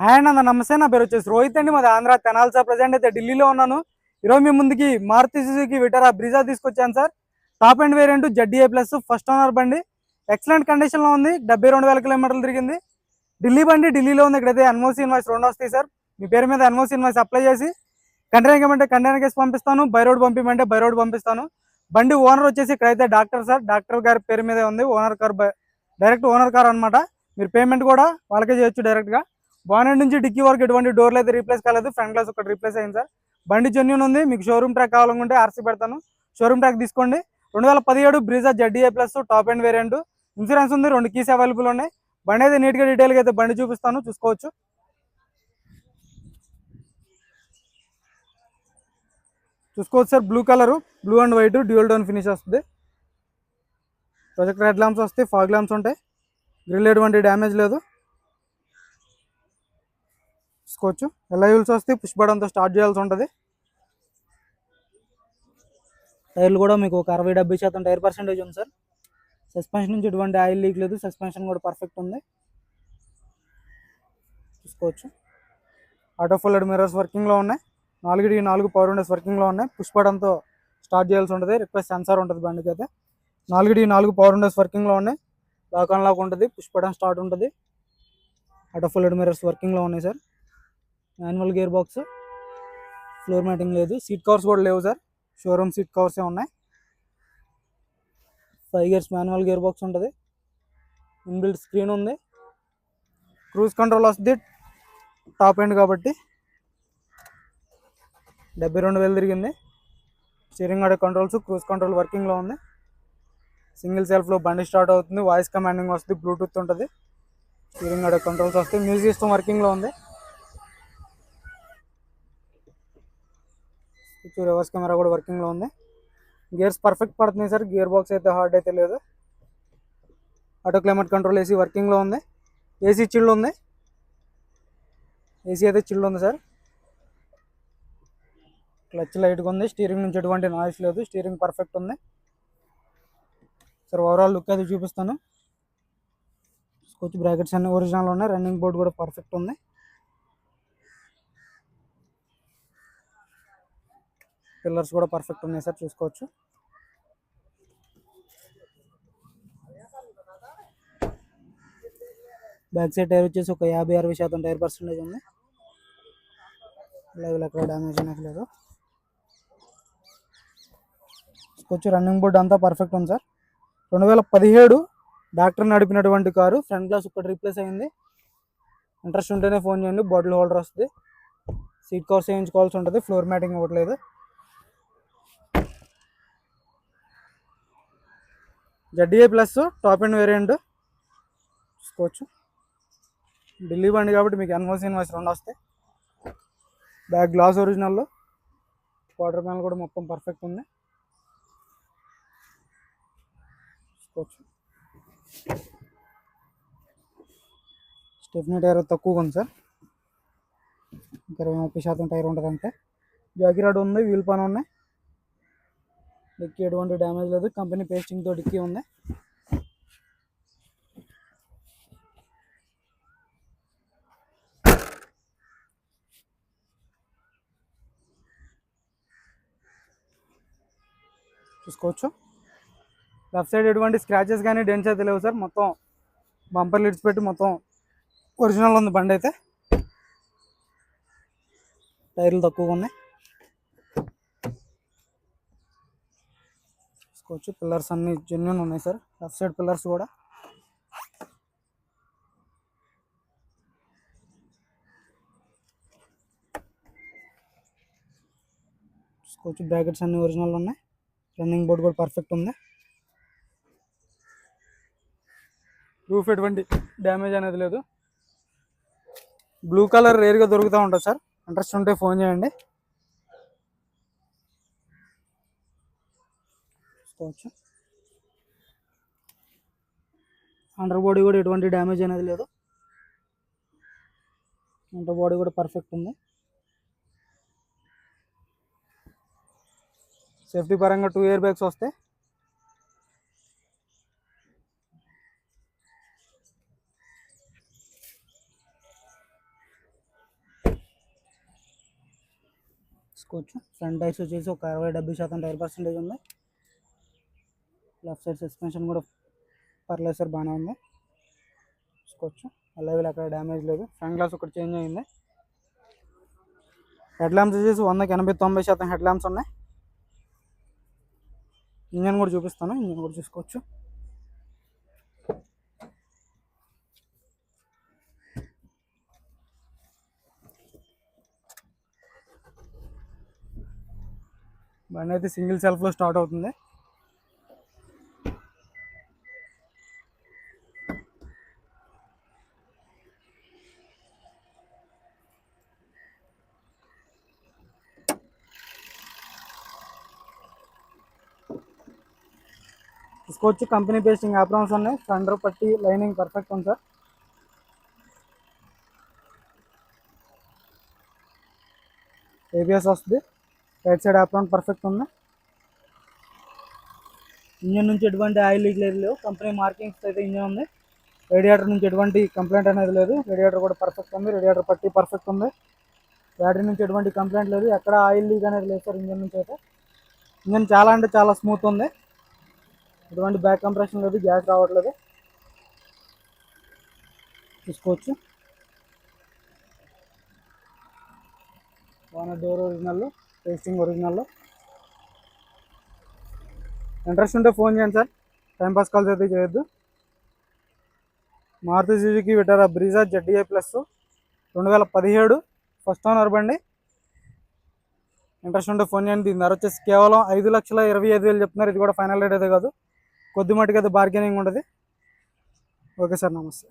Hi అన్న, నమస్తే. నా పేరు వచ్చేసి రోహిత్ అండి. మాది ఆంధ్ర తెనాలి సార్. ప్రజెంట్ అయితే ఢిల్లీలో ఉన్నాను. ఈరోజు మీ ముందుకి మారుతి సుజుకి విటారా బ్రిజా తీసుకొచ్చాను sir. Top and variant ZDA plus first owner బండి. ఎక్సలెంట్ కండిషన్లో ఉంది. 72,000 కిలోమీటర్లు తిరిగింది. ఢిల్లీ బండి ఢిల్లీలో ఉంది. ఇక్కడైతే ఎన్ఓసి ఇన్వాయిస్ 2 వస్తాయి సార్. మీ పేరు మీద ఎన్ఓసి ఇన్వాయిస్ అప్లై చేసి కంటైనర్ ఇవ్వమంటే కంటైనర్ కేసు పంపిస్తాను. బై రోడ్ పంపించమంటే బై రోడ్ పంపిస్తాను. బండి ఓనర్ వచ్చేసి ఇక్కడైతే డాక్టర్ సార్. డాక్టర్ గారి పేరు మీదే ఉంది. Owner car direct owner car అనమాట. మీరు పేమెంట్ కూడా వాళ్ళకే చేయొచ్చు డైరెక్ట్గా. బానెట్ నుంచి డిక్కీ వరకు ఎటువంటి డోర్లు అయితే రీప్లేస్ కాలేదు. ఫ్రంట్ గ్లాస్ ఒకటి రీప్లేస్ అయింది సార్. బండి జెన్యూన్ ఉంది. మీకు షోరూమ్ ట్రాక్ కావాలనుకుంటే ఆర్సీ పెడతాను, షోరూమ్ ట్రాక్ తీసుకోండి. 2017 Brezza ZDA plus top and variant. Insurance ఉంది. 2 కీస్ అవైలబుల్ ఉన్నాయి. బండి అయితే నీట్గా డీటెయిల్గా అయితే బండి చూపిస్తాను, చూసుకోవచ్చు. Sir blue colour, blue and white dual tone finish వస్తుంది. ప్రొజెక్టర్ హెడ్ ల్యాంప్స్ వస్తాయి, ఫాగ్ ల్యాంప్స్ ఉంటాయి. గ్రిల్ ఎటువంటి డ్యామేజ్ లేదు, చూసుకోవచ్చు. ఎల్ఐవిల్స్ వస్తే పుష్ బటన్తో స్టార్ట్ చేయాల్సి ఉంటుంది. టైర్లు కూడా మీకు ఒక 60-70% టైర్ పర్సెంటేజ్ ఉంది సార్. సస్పెన్షన్ నుంచి ఎటువంటి ఆయిల్ లీక్ లేదు. సస్పెన్షన్ కూడా పర్ఫెక్ట్ ఉంది, చూసుకోవచ్చు. ఆటో ఫోల్డెడ్ మిర్రర్స్ వర్కింగ్లో ఉన్నాయి. 4 పవర్ విండోస్ వర్కింగ్లో ఉన్నాయి. పుష్ బటన్తో స్టార్ట్ చేయాల్సి ఉంటుంది. రిక్వెస్ట్ సెన్సార్ ఉంటుంది బండికి అయితే. 4 పవర్ విండోస్ వర్కింగ్లో ఉన్నాయి. లాక్ అన్ లాక్ ఉంటుంది. పుష్ బటన్ స్టార్ట్ ఉంటుంది. ఆటో ఫోల్డెడ్ మిర్రర్స్ వర్కింగ్లో ఉన్నాయి sir. Manual gear box, floor matting లేదు. సీట్ కవర్స్ కూడా లేవు సార్. షోరూమ్ సీట్ కవర్సే ఉన్నాయి. 5 గేర్స్ మాన్యువల్ గేర్ బాక్స్ ఉంటుంది. ఇన్బిల్ట్ స్క్రీన్ ఉంది. క్రూజ్ కంట్రోల్ వస్తుంది. టాప్ ఎండ్ కాబట్టి 72,000 తిరిగింది. స్టీరింగ్ ఆడే కంట్రోల్స్, క్రూజ్ కంట్రోల్ వర్కింగ్లో ఉంది. సింగిల్ సెల్ఫ్లో బండి స్టార్ట్ అవుతుంది. వాయిస్ కమాండింగ్ వస్తుంది. బ్లూటూత్ ఉంటుంది. స్టీరింగ్ ఆడే కంట్రోల్స్ వస్తాయి. మ్యూజిక్ సిస్టమ్ వర్కింగ్లో ఉంది. రివర్స్ కెమెరా కూడా వర్కింగ్లో ఉంది. గేర్స్ పర్ఫెక్ట్ పడుతుంది సార్. గేర్ బాక్స్ అయితే హార్డ్ అయితే లేదు. ఆటో క్లైమేట్ కంట్రోల్ ఏసీ వర్కింగ్లో ఉంది. ఏసీ చిల్డ్ ఉంది. ఏసీ అయితే చిల్డ్ ఉంది సార్. క్లచ్ లైట్గా ఉంది. స్టీరింగ్ నుంచి ఎటువంటి నాయిస్ లేదు. స్టీరింగ్ పర్ఫెక్ట్ ఉంది సార్. ఓవరాల్ లుక్ అయితే చూపిస్తాను, చూసుకోవచ్చు. బ్రాకెట్స్ అన్ని ఒరిజినల్ ఉన్నాయి. రన్నింగ్ బోర్డ్ కూడా పర్ఫెక్ట్ ఉంది. పిల్లర్స్ కూడా పర్ఫెక్ట్ ఉన్నాయి సార్, చూసుకోవచ్చు. బ్యాక్ సైడ్ టైర్ వచ్చేసి ఒక 50-60% టైర్ పర్సెంటేజ్ ఉంది. లైవ్లో ఎక్కడ డ్యామేజ్ అనేది లేదు, చూసుకోవచ్చు. రన్నింగ్ బోర్డ్ అంతా పర్ఫెక్ట్ ఉంది సార్. 2017 డాక్టర్ నడిపినటువంటి కారు. ఫ్రంట్ గ్లాస్ ఒకటి రీప్లేస్ అయింది. ఇంట్రెస్ట్ ఉంటేనే ఫోన్ చేయండి. బాటిల్ హోల్డర్ వస్తుంది. సీట్ కవర్స్ వేయించుకోవాల్సి ఉంటుంది. ఫ్లోర్ మ్యాటింగ్ ఇవ్వట్లేదు. ZDA plus top and variant, చూసుకోవచ్చు. ఢిల్లీ బండి కాబట్టి మీకు ఎన్ఓసి ఇన్వాయిస్ 2 వస్తాయి. బ్యాక్ గ్లాస్ ఒరిజినల్లో. క్వార్టర్ ప్యానల్ కూడా మొత్తం పర్ఫెక్ట్ ఉంది, చూసుకోవచ్చు. స్టెఫ్నీ టైర్ తక్కువగా ఉంది సార్. 20-30% టైర్ ఉంటుంది అంటే. జాకీ రాడ్ ఉంది. వీల్ పాన్ ఉన్నాయి. డిక్కీ ఎటువంటి డ్యామేజ్ లేదు. కంపెనీ పేస్టింగ్తో డిక్కీ ఉంది. చూసుకోవచ్చు. లెఫ్ట్ సైడ్ ఎటువంటి స్క్రాచెస్ కానీ డెంట్స్ అయితే లేవు సార్. మొత్తం బంపర్ లిడ్స్ పెట్టి మొత్తం ఒరిజినల్ ఉంది బండి అయితే. టైర్లు తక్కువగా ఉన్నాయి, చూసుకోవచ్చు. పిల్లర్స్ అన్ని జెన్యూన్ ఉన్నాయి సార్. లెఫ్ట్ సైడ్ పిల్లర్స్ కూడా. చూసుకోవచ్చు. బ్రాకెట్స్ అన్ని ఒరిజినల్ ఉన్నాయి. రన్నింగ్ బోర్డ్ కూడా పర్ఫెక్ట్ ఉంది. రూఫ్ ఎటువంటి డ్యామేజ్ అనేది లేదు. బ్లూ కలర్ రేర్గా దొరుకుతూ ఉంటుంది సార్. ఇంట్రెస్ట్ ఉంటే ఫోన్ చేయండి, చూసుకోవచ్చు. అండర్ బాడీ కూడా ఎటువంటి డ్యామేజ్ అనేది లేదు. అండర్ బాడీ కూడా పర్ఫెక్ట్ ఉంది. సేఫ్టీ పరంగా 2 ఎయిర్ బ్యాగ్స్ వస్తాయి. చూసుకోవచ్చు. ఫ్రంట్ టైర్స్ వచ్చేసి ఒక 60-70% టైర్ పర్సెంటేజ్ ఉంది. లెఫ్ట్ సైడ్ సస్పెన్షన్ కూడా పర్లేదు సార్, బాగానే ఉంది. చూసుకోవచ్చు. అలాగే అక్కడ డ్యామేజ్ లేదు. ఫ్రంట్ గ్లాస్ ఒకటి చేంజ్ అయింది. హెడ్ ల్యాంప్స్ వచ్చేసి 100-90% హెడ్ ల్యాంప్స్ ఉన్నాయి. ఇంజన్ కూడా చూపిస్తాను, ఇంజన్ కూడా చూసుకోవచ్చు. బండి అయితే సింగిల్ సెల్ఫ్లో స్టార్ట్ అవుతుంది. చూసుకోవచ్చు. కంపెనీ పేస్టింగ్ యాప్రాన్స్ ఉన్నాయి. ఫెండర్ పట్టి లైనింగ్ పర్ఫెక్ట్ ఉంది సార్. ఏబిఎస్ వస్తుంది. రైట్ సైడ్ యాప్రాన్ పర్ఫెక్ట్ ఉంది. ఇంజన్ నుంచి ఎటువంటి ఆయిల్ లీక్ లేవు. కంపెనీ మార్కింగ్స్ అయితే ఇంజన్ ఉంది. రేడియేటర్ నుంచి ఎటువంటి కంప్లైంట్ అనేది లేదు. రేడియేటర్ కూడా పర్ఫెక్ట్ ఉంది. రేడియేటర్ పట్టి పర్ఫెక్ట్ ఉంది. బ్యాటరీ నుంచి ఎటువంటి కంప్లైంట్ లేదు. ఎక్కడ ఆయిల్ లీక్ అనేది లేదు సార్ ఇంజన్ నుంచి అయితే. ఇంజన్ చాలా అంటే చాలా స్మూత్ ఉంది. ఎటువంటి బ్యాక్ కంప్రెషన్ లేదు, గ్యాస్ రావట్లేదు. చూసుకోవచ్చు. బాగా door original, pasting original. Interest ఉంటే ఫోన్ చేయండి సార్, టైంపాస్ కాల్స్ అయితే చేయొద్దు. Maruti Suzuki Vitara Brezza ZDI plus 2017 first owner బండి. ఇంట్రెస్ట్ ఉంటే ఫోన్ చేయండి. దీని ధర వచ్చేసి కేవలం 5,25,000 చెప్తున్నారు. ఇది కూడా ఫైనల్ రేట్ అయితే కాదు, కొద్ది మట్టుకు అయితే బార్గెనింగ్ ఉంటుంది. ఓకే సార్, నమస్తే.